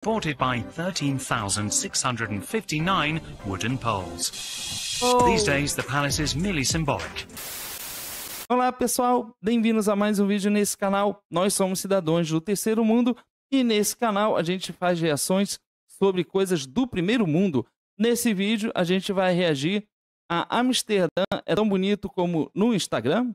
supported by 13,659 wooden poles. These days, the palace is merely symbolic. Olá pessoal, bem-vindos a mais um vídeo nesse canal. Nós somos cidadãos do terceiro mundo e nesse canal a gente faz reações sobre coisas do primeiro mundo. Nesse vídeo a gente vai reagir a Amsterdã é tão bonito como no Instagram?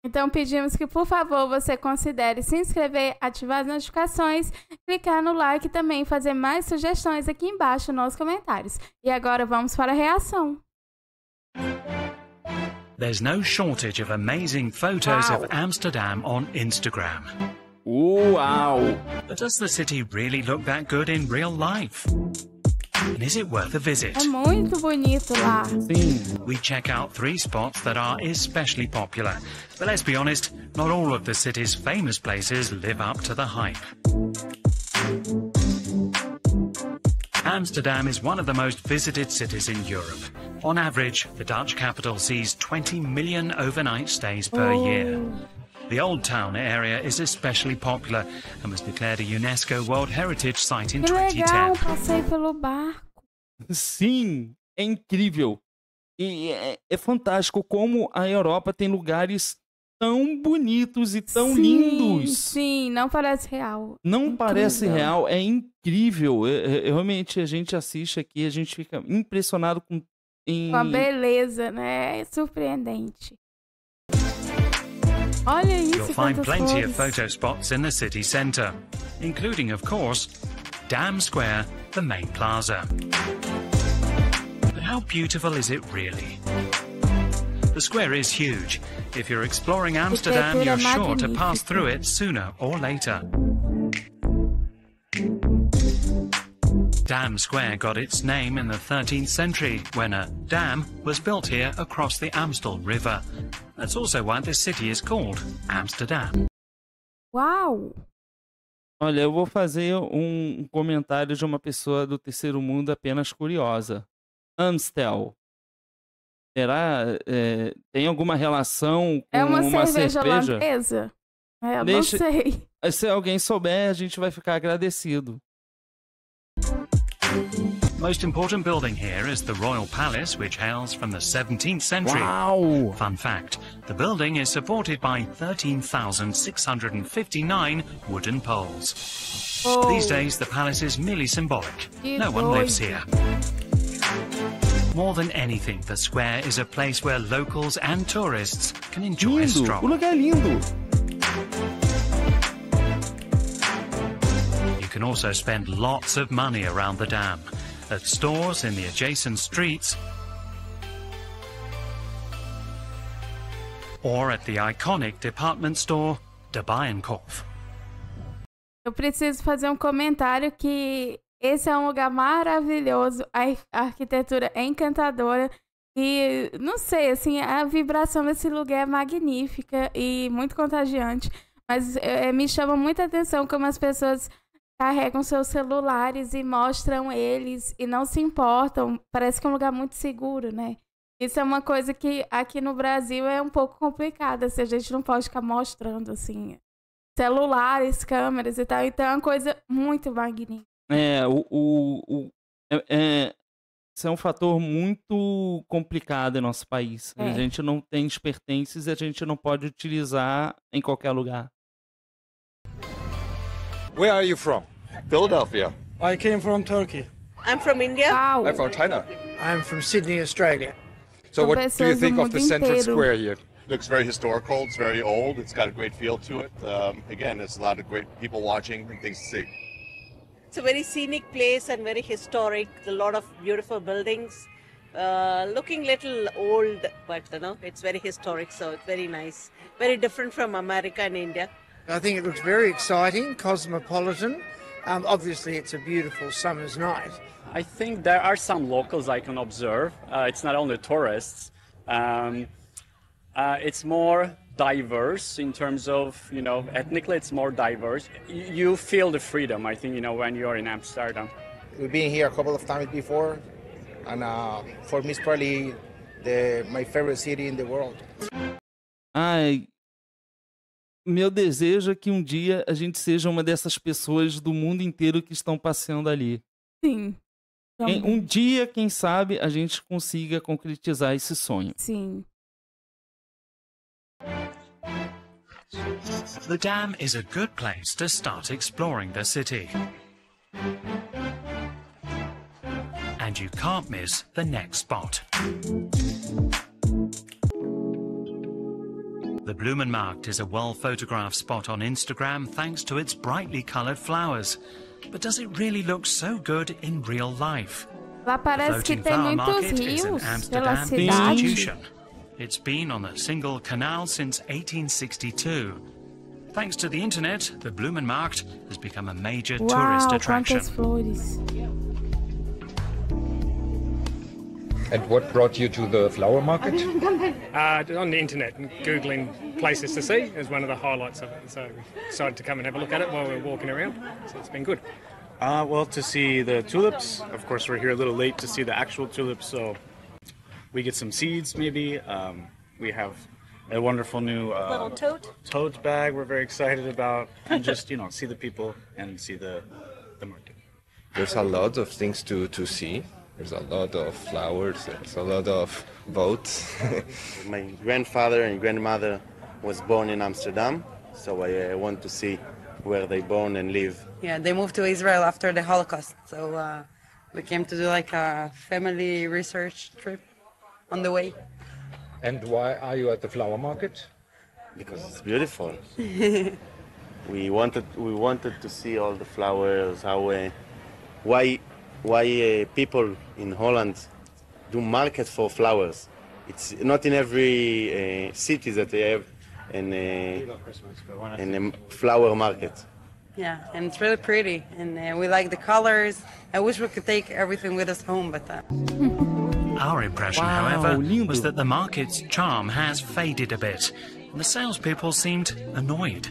Então pedimos que, por favor, você considere se inscrever, ativar as notificações, clicar no like e também fazer mais sugestões aqui embaixo nos comentários. E agora vamos para a reação. There's no shortage of amazing photos of Amsterdam on Instagram. Uau! But does the city really look that good in real life? And is it worth a visit? É muito bonito lá. Sim. We check out 3 spots that are especially popular. But let's be honest, not all of the city's famous places live up to the hype. Amsterdam is one of the most visited cities in Europe. On average, the Dutch capital sees 20 million overnight stays per year. The Old Town area is especially popular and was declared a UNESCO World Heritage Site in Que 2010. legal, passei pelo barco. Sim, é incrível. E é fantástico como a Europa tem lugares tão bonitos e tão lindos. Sim, não parece real. Não Incrível. parece real, é incrível. Realmente a gente assiste aqui, a gente fica impressionado com a beleza, né? É surpreendente. Olha isso, You'll find plenty of flores. photo spots in the city centre, including, of course, Dam Square, the main plaza. But how beautiful is it really? The square is huge. If you're exploring Amsterdam, you're sure to pass through it sooner or later. Dam Square got its name in the 13th century when a dam was built here across the Amstel River. That's also why this city is called Amsterdam. Uau! Olha, eu vou fazer um comentário de uma pessoa do terceiro mundo apenas curiosa. Amstel. Será? Tem alguma relação com uma cerveja cerveja? holandesa? Eu não sei. Se alguém souber, a gente vai ficar agradecido. Most important building here is the Royal Palace, which hails from the 17th century. Uau! Fun fact, the building is supported by 13,659 wooden poles. These days, the palace is merely symbolic. No one lives here. More than anything, the square is a place where locals and tourists can enjoy a stroll. O lugar é lindo. You can also spend lots of money around the dam, at stores in the adjacent streets, or at the iconic department store, De Bijenkorf. Eu preciso fazer um comentário que esse é um lugar maravilhoso, a arquitetura é encantadora e, não sei, assim, a vibração desse lugar é magnífica e muito contagiante, mas me chama muita atenção como as pessoas carregam seus celulares e mostram eles e não se importam. Parece que é um lugar muito seguro, né? Isso é uma coisa que aqui no Brasil é um pouco complicada, se a gente não pode ficar mostrando, assim, celulares, câmeras e tal. Então é uma coisa muito magnífica. Isso é um fator muito complicado em nosso país. A gente não tem os pertences e a gente não pode utilizar em qualquer lugar. Where are you from? Philadelphia. I came from Turkey. I'm from India. Uau. I'm from China. I'm from Sydney, Australia. So what do you think of the central inteiro. square here? Looks very historical. It's very old. It's got a great feel to it. Again, there's a lot of great people watching and things to see. It's a very scenic place and very historic. A lot of beautiful buildings. Looking little old, but it's very historic. So it's very nice. Very different from America and India. I think it looks very exciting, cosmopolitan. Obviously, it's a beautiful summer's night. I think there are some locals I can observe. It's not only tourists. It's more diverse in terms of, ethnically it's more diverse. You feel the freedom, I think, when you're in Amsterdam. We've been here a couple of times before, and for me it's probably my favorite city in the world. Ai, meu desejo é que um dia a gente seja uma dessas pessoas do mundo inteiro que estão passeando ali. Sim. Um dia, quem sabe, a gente consiga concretizar esse sonho. Sim. The dam is a good place to start exploring the city. And you can't miss the next spot. The Blumenmarkt is a well-photographed spot on Instagram thanks to its brightly coloured flowers. But does it really look so good in real life? Lá parece que tem muitos rios pela cidade. It's been on the single canal since 1862. Thanks to the internet, the Blumenmarkt has become a major tourist attraction. Quantas flores. And what brought you to the flower market? On the internet, Googling places to see is one of the highlights of it. So we decided to come and have a look at it while we were walking around. So it's been good. Well, to see the tulips. Of course, we're here a little late to see the actual tulips, so we get some seeds maybe. We have a wonderful new little tote bag we're very excited about. And just, see the people and see the market. There's a lot of things to see. There's a lot of flowers, there's a lot of boats. My grandfather and grandmother was born in Amsterdam, so I want to see where they born and live. Yeah, they moved to Israel after the Holocaust, so we came to do like a family research trip on the way. And why are you at the flower market? Because it's beautiful. we wanted to see all the flowers, why people in Holland do market for flowers. It's not in every city that they have a flower market. Yeah, and it's really pretty, and we like the colors. I wish we could take everything with us home, but... Our impression, however, was that the market's charm has faded a bit, and the salespeople seemed annoyed.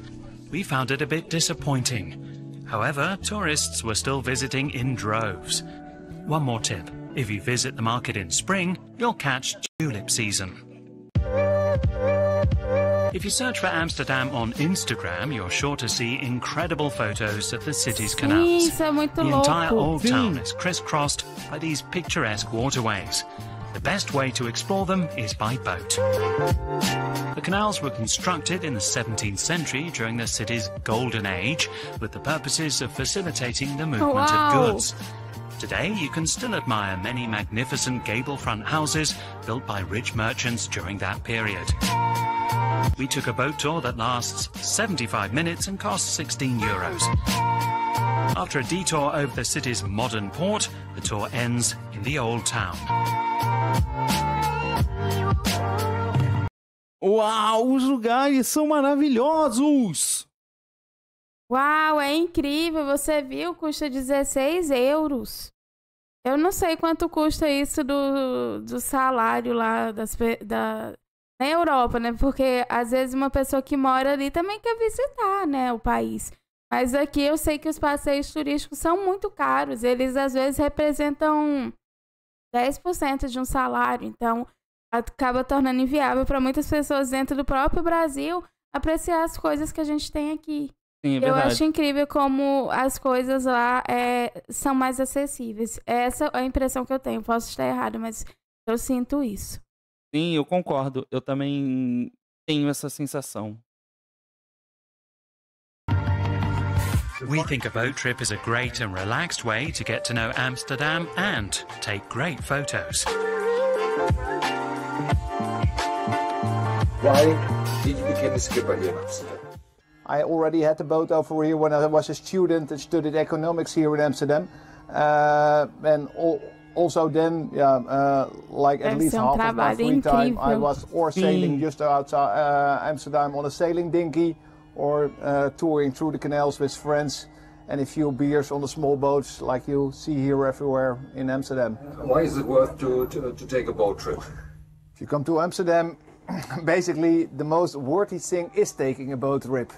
We found it a bit disappointing. However, tourists were still visiting in droves. One more tip. If you visit the market in spring, you'll catch tulip season. If you search for Amsterdam on Instagram, you're sure to see incredible photos of the city's canals. The entire old town is crisscrossed by these picturesque waterways. The best way to explore them is by boat. The canals were constructed in the 17th century during the city's golden age with the purposes of facilitating the movement of goods. Today, you can still admire many magnificent gable front houses built by rich merchants during that period. We took a boat tour that lasts 75 minutes and costs 16 euros. After a detour over the city's modern port, the tour ends in the old town. Uau, os lugares são maravilhosos! Uau, é incrível! Você viu? Custa 16 euros. Eu não sei quanto custa isso do salário lá na Europa, né? Porque às vezes uma pessoa que mora ali também quer visitar, né, o país. Mas aqui eu sei que os passeios turísticos são muito caros. Eles às vezes representam 10% de um salário. Então acaba tornando inviável para muitas pessoas dentro do próprio Brasil apreciar as coisas que a gente tem aqui. Sim, é eu acho incrível como as coisas lá são mais acessíveis. Essa é a impressão que eu tenho. Posso estar errado, mas eu sinto isso. Sim, eu concordo. Eu também tenho essa sensação. We think a boat trip is a great and relaxed way to get to know Amsterdam and take great photos. Why did you become a skipper here in Amsterdam? I already had the boat over here when I was a student and studied economics here in Amsterdam. And also then, like at least half of my free time, I was or sailing just outside Amsterdam on a sailing dinghy, or touring through the canals with friends, and a few beers on the small boats like you see here everywhere in Amsterdam. Why is it worth to take a boat trip? If you come to Amsterdam, basically the most worthy thing is taking a boat trip.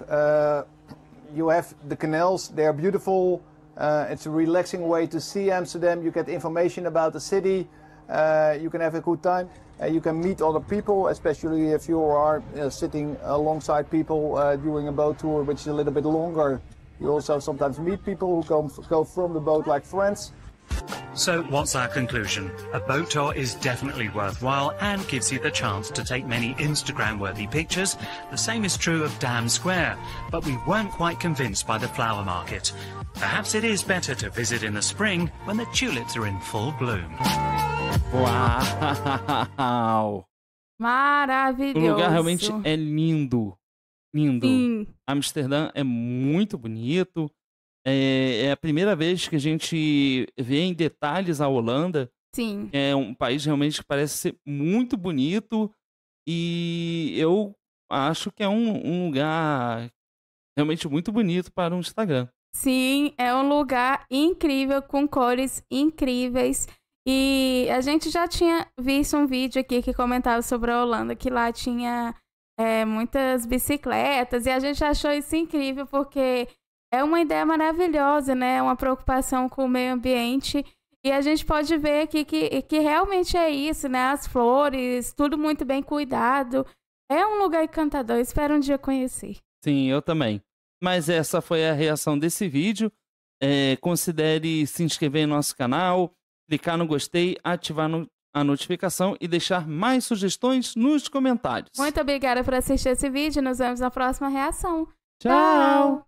You have the canals, they are beautiful. It's a relaxing way to see Amsterdam. You get information about the city. You can have a good time. You can meet other people, especially if you are sitting alongside people during a boat tour, which is a little bit longer. You also sometimes meet people who go from the boat like friends. So what's our conclusion? A boat tour is definitely worthwhile and gives you the chance to take many Instagram-worthy pictures. The same is true of Dam Square, but we weren't quite convinced by the flower market. Perhaps it is better to visit in the spring when the tulips are in full bloom. Uau! Maravilhoso. O lugar realmente é lindo. Lindo. Sim. Amsterdã é muito bonito. É a primeira vez que a gente vê em detalhes a Holanda. Sim. É um país realmente que parece ser muito bonito. E eu acho que é um lugar realmente muito bonito para um Instagram. Sim, é um lugar incrível, com cores incríveis. E a gente já tinha visto um vídeo aqui que comentava sobre a Holanda, que lá tinha muitas bicicletas. E a gente achou isso incrível, porque é uma ideia maravilhosa, né? Uma preocupação com o meio ambiente. E a gente pode ver aqui que realmente é isso, né? As flores, tudo muito bem cuidado. É um lugar encantador. Eu espero um dia conhecer. Sim, eu também. Mas essa foi a reação desse vídeo. Considere se inscrever em nosso canal, clicar no gostei, ativar a notificação e deixar mais sugestões nos comentários. Muito obrigada por assistir esse vídeo. Nos vemos na próxima reação. Tchau!